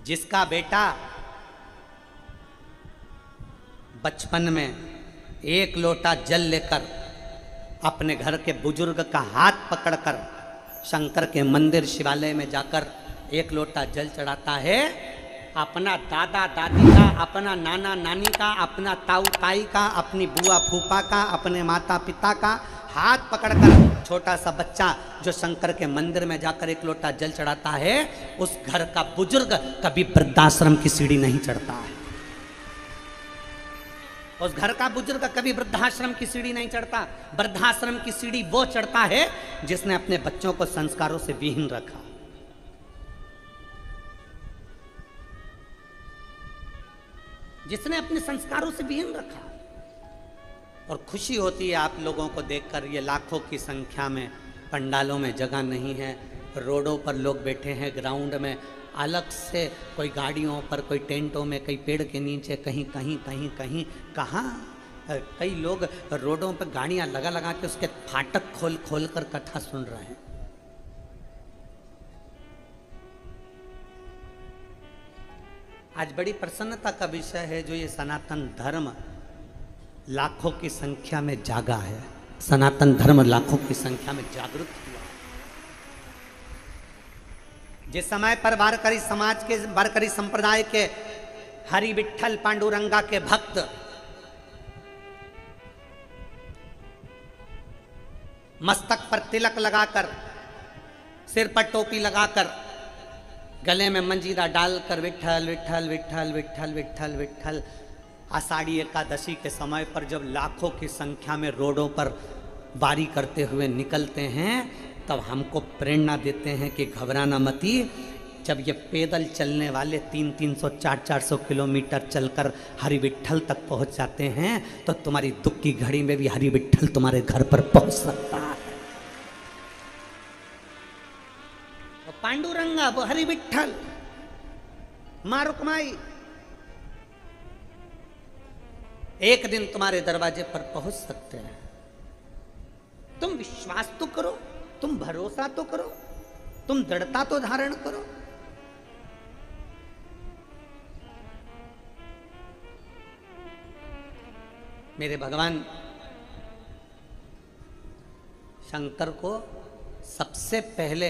जिसका बेटा बचपन में एक लोटा जल लेकर अपने घर के बुजुर्ग का हाथ पकड़कर शंकर के मंदिर शिवालय में जाकर एक लोटा जल चढ़ाता है, अपना दादा दादी का, अपना नाना नानी का, अपना ताऊ ताई का, अपनी बुआ फूफा का, अपने माता पिता का हाथ पकड़कर छोटा सा बच्चा जो शंकर के मंदिर में जाकर एक लोटा जल चढ़ाता है, उस घर का बुजुर्ग कभी वृद्धाश्रम की सीढ़ी नहीं चढ़ता है। उस घर का बुजुर्ग कभी वृद्धाश्रम की सीढ़ी नहीं चढ़ता। वृद्धाश्रम की सीढ़ी वो चढ़ता है जिसने अपने बच्चों को संस्कारों से विहीन रखा। जिसने अपने संस्कारों से विहीन रखा। और खुशी होती है आप लोगों को देखकर, ये लाखों की संख्या में पंडालों में जगह नहीं है, रोडों पर लोग बैठे हैं, ग्राउंड में अलग से, कोई गाड़ियों पर, कोई टेंटों में, कई पेड़ के नीचे, कहीं कहीं कहीं कहीं कहाँ कई लोग रोडों पर गाड़ियां लगा लगा के उसके फाटक खोल खोल कर कथा सुन रहे हैं। आज बड़ी प्रसन्नता का विषय है जो ये सनातन धर्म लाखों की संख्या में जागा है। सनातन धर्म लाखों की संख्या में जागृत हुआ। जिस समय पर वारकरी समाज के, वारकरी संप्रदाय के हरि विठ्ठल पांडुरंगा के भक्त मस्तक पर तिलक लगाकर, सिर पर टोपी लगाकर, गले में मंजीरा डालकर विठ्ठल विठ्ठल विठ्ठल विठ्ठल विठ्ठल विठ्ठल, आषाढ़ी एकादशी के समय पर जब लाखों की संख्या में रोडों पर बारी करते हुए निकलते हैं, तब हमको प्रेरणा देते हैं कि घबराना मती। जब ये पैदल चलने वाले 300 400 किलोमीटर चलकर हरि विठ्ठल तक पहुंच जाते हैं, तो तुम्हारी दुख की घड़ी में भी हरि विठ्ठल तुम्हारे घर पर पहुंच सकता है। तो पांडुरंगा, वो हरि विठ्ठल, माँ रुक्माई एक दिन तुम्हारे दरवाजे पर पहुंच सकते हैं। तुम विश्वास तो करो, तुम भरोसा तो करो, तुम दृढ़ता तो धारण करो। मेरे भगवान शंकर को सबसे पहले,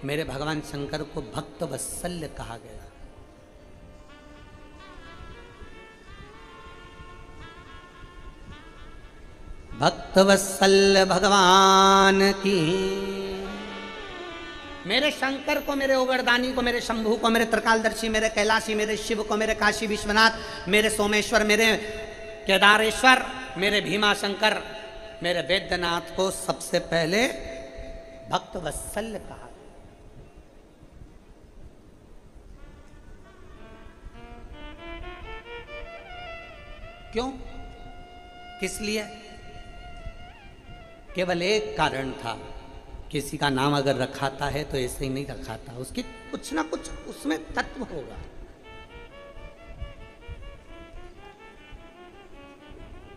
मेरे भगवान शंकर को भक्त वत्सल्य कहा गया। भक्त वत्सल्य भगवान की। मेरे शंकर को, मेरे ओगरदानी को, मेरे शंभू को, मेरे त्रिकालदर्शी, मेरे कैलाशी, मेरे शिव को, मेरे काशी विश्वनाथ, मेरे सोमेश्वर, मेरे केदारेश्वर, मेरे भीमा शंकर, मेरे वैद्यनाथ को सबसे पहले भक्त वत्सल्य कहा। क्यों? किस लिए? केवल एक कारण था, किसी का नाम अगर रखाता है तो ऐसे ही नहीं रखाता, उसकी कुछ ना कुछ उसमें तत्व होगा।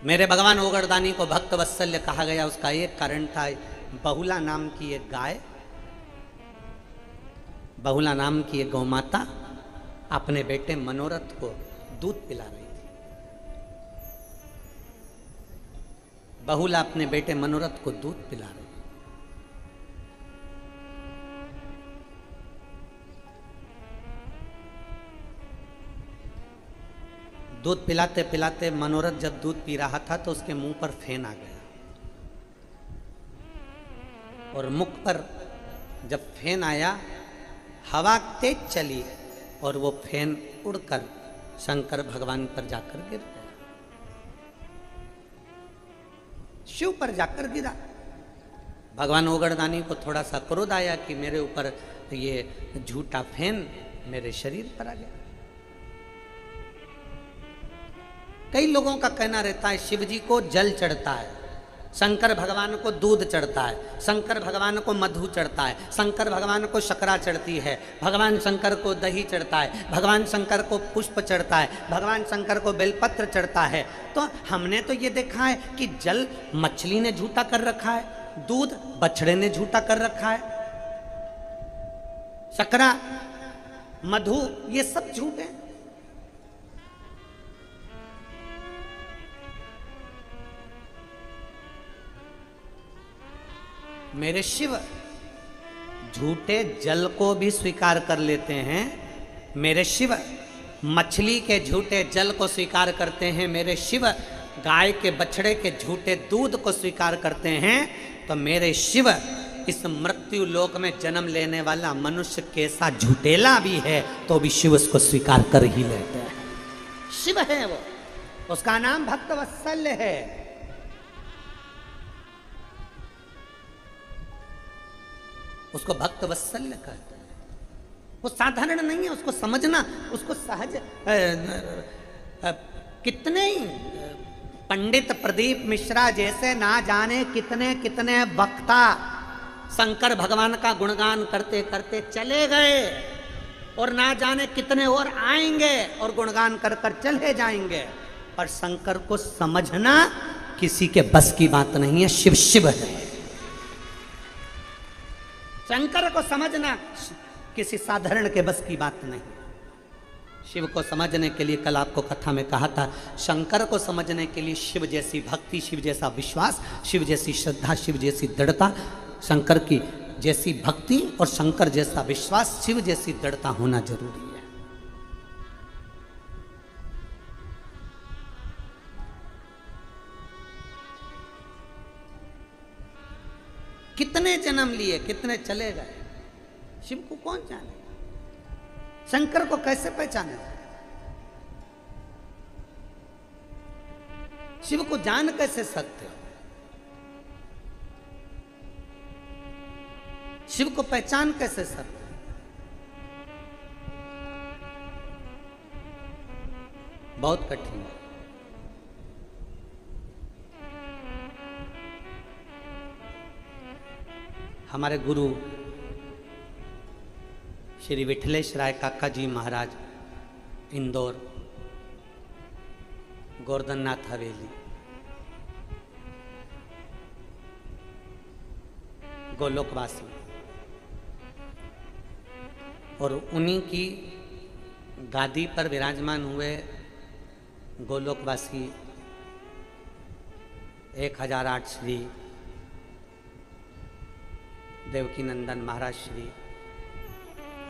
मेरे भगवान ओगरदानी को भक्त वत्सल्य कहा गया, उसका एक कारण था, बहुला नाम की एक गाय, बहुला नाम की एक गौमाता अपने बेटे मनोरथ को दूध पिला रही थी। बहुला अपने बेटे मनोरथ को दूध पिला रही। दूध पिलाते पिलाते मनोरथ जब दूध पी रहा था तो उसके मुंह पर फेन आ गया, और मुख पर जब फेन आया, हवा तेज चली और वो फेन उड़कर शंकर भगवान पर जाकर गिर गया, शिव पर जाकर गिरा। भगवान ओगरदानी को थोड़ा सा क्रोध आया कि मेरे ऊपर ये झूठा फेन मेरे शरीर पर आ गया। कई लोगों का कहना रहता है शिव जी को जल चढ़ता है, शंकर भगवान को दूध चढ़ता है, शंकर भगवान को मधु चढ़ता है, शंकर भगवान को शकरा चढ़ती है, भगवान शंकर को दही चढ़ता है, भगवान शंकर को पुष्प चढ़ता है, भगवान शंकर को बेलपत्र चढ़ता है। तो हमने तो ये देखा है कि जल मछली ने झूठा कर रखा है, दूध बछड़े ने झूठा कर रखा है, शकरा मधु, ये सब झूठ है। मेरे शिव झूठे जल को भी स्वीकार कर लेते हैं। मेरे शिव मछली के झूठे जल को स्वीकार करते हैं। मेरे शिव गाय के बछड़े के झूठे दूध को स्वीकार करते हैं। तो मेरे शिव इस मृत्यु लोक में जन्म लेने वाला मनुष्य कैसा झूठेला भी है तो भी शिव उसको स्वीकार कर ही लेते हैं। शिव है वो, उसका नाम भक्तवत्सल है। उसको भक्तवत्सल्य कहते हैं। वो साधारण नहीं है, उसको समझना, उसको सहज कितने ही पंडित प्रदीप मिश्रा जैसे ना जाने कितने कितने वक्ता शंकर भगवान का गुणगान करते करते चले गए और ना जाने कितने और आएंगे और गुणगान कर कर चले जाएंगे, पर शंकर को समझना किसी के बस की बात नहीं है। शिव शिव है। शंकर को समझना किसी साधारण के बस की बात नहीं। शिव को समझने के लिए, कल आपको कथा में कहा था, शंकर को समझने के लिए शिव जैसी भक्ति, शिव जैसा विश्वास, शिव जैसी श्रद्धा, शिव जैसी दृढ़ता, शंकर की जैसी भक्ति और शंकर जैसा विश्वास, शिव जैसी दृढ़ता होना जरूरी है। कितने जन्म लिए, कितने चले गए, शिव को कौन जाने, शंकर को कैसे पहचाने। शिव को जान कैसे सकते हो, शिव को पहचान कैसे सकते हो। बहुत कठिन है। हमारे गुरु श्री विठलेश राय काका जी महाराज, इंदौर, गोवर्धननाथ हवेली, गोलोकवासी, और उन्हीं की गादी पर विराजमान हुए गोलोकवासी 1008 श्री देवकी नंदन महाराज श्री,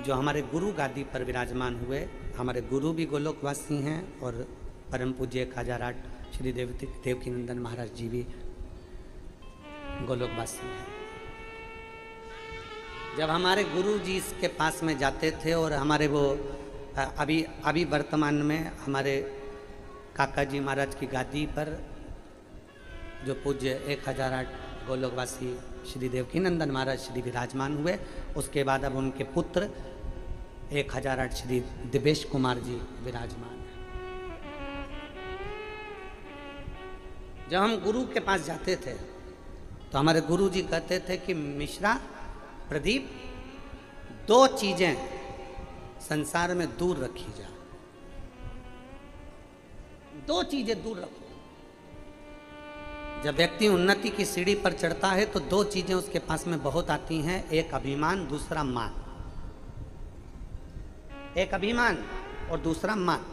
जो हमारे गुरु गादी पर विराजमान हुए। हमारे गुरु भी गोलोकवासी हैं और परम पूज्य 1008 श्री देवकी नंदन महाराज जी भी गोलोकवासी हैं। जब हमारे गुरु जी इसके पास में जाते थे और हमारे वो अभी वर्तमान में हमारे काका जी महाराज की गादी पर जो पूज्य 1008 गोलोकवासी श्री देवकी नंदन महाराज श्री विराजमान हुए, उसके बाद अब उनके पुत्र 1008 श्री दिवेश कुमार जी विराजमान हैं। जब हम गुरु के पास जाते थे तो हमारे गुरु जी कहते थे कि मिश्रा, प्रदीप, 2 चीजें संसार में दूर रखी जा, 2 चीजें दूर रखो। जब व्यक्ति उन्नति की सीढ़ी पर चढ़ता है तो 2 चीजें उसके पास में बहुत आती हैं, एक अभिमान, दूसरा मान। एक अभिमान और दूसरा मान।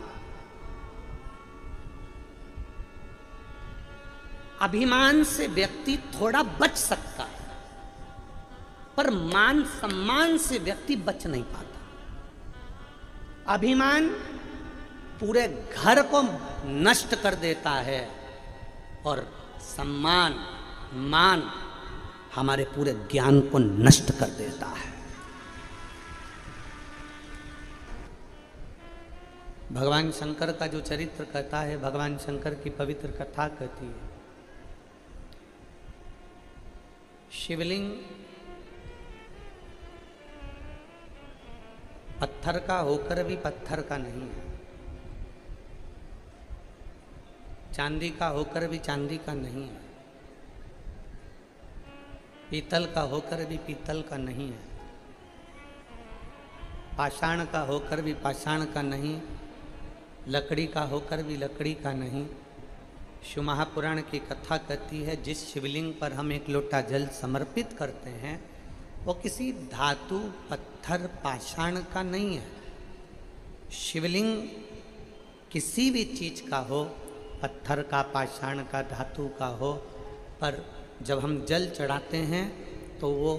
अभिमान से व्यक्ति थोड़ा बच सकता है, पर मान सम्मान से व्यक्ति बच नहीं पाता। अभिमान पूरे घर को नष्ट कर देता है और सम्मान, मान हमारे पूरे ज्ञान को नष्ट कर देता है। भगवान शंकर का जो चरित्र कहता है, भगवान शंकर की पवित्र कथा कहती है, शिवलिंग पत्थर का होकर भी पत्थर का नहीं है, चांदी का होकर भी चांदी का नहीं है, पीतल का होकर भी पीतल का नहीं है, पाषाण का होकर भी पाषाण का नहीं, लकड़ी का होकर भी लकड़ी का नहीं। शिव महापुराण की कथा कहती है, जिस शिवलिंग पर हम 1 लोटा जल समर्पित करते हैं वो किसी धातु, पत्थर, पाषाण का नहीं है, शिवलिंग किसी भी चीज का हो, पत्थर का, पाषाण का, धातु का हो, पर जब हम जल चढ़ाते हैं तो वो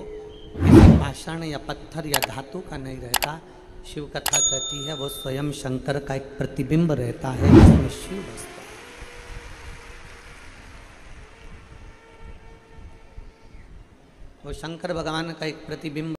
किसी पाषाण या पत्थर या धातु का नहीं रहता। शिव कथा कहती है वो स्वयं शंकर का एक प्रतिबिंब रहता है जिसमें शिव बसता है। वो शंकर भगवान का एक प्रतिबिंब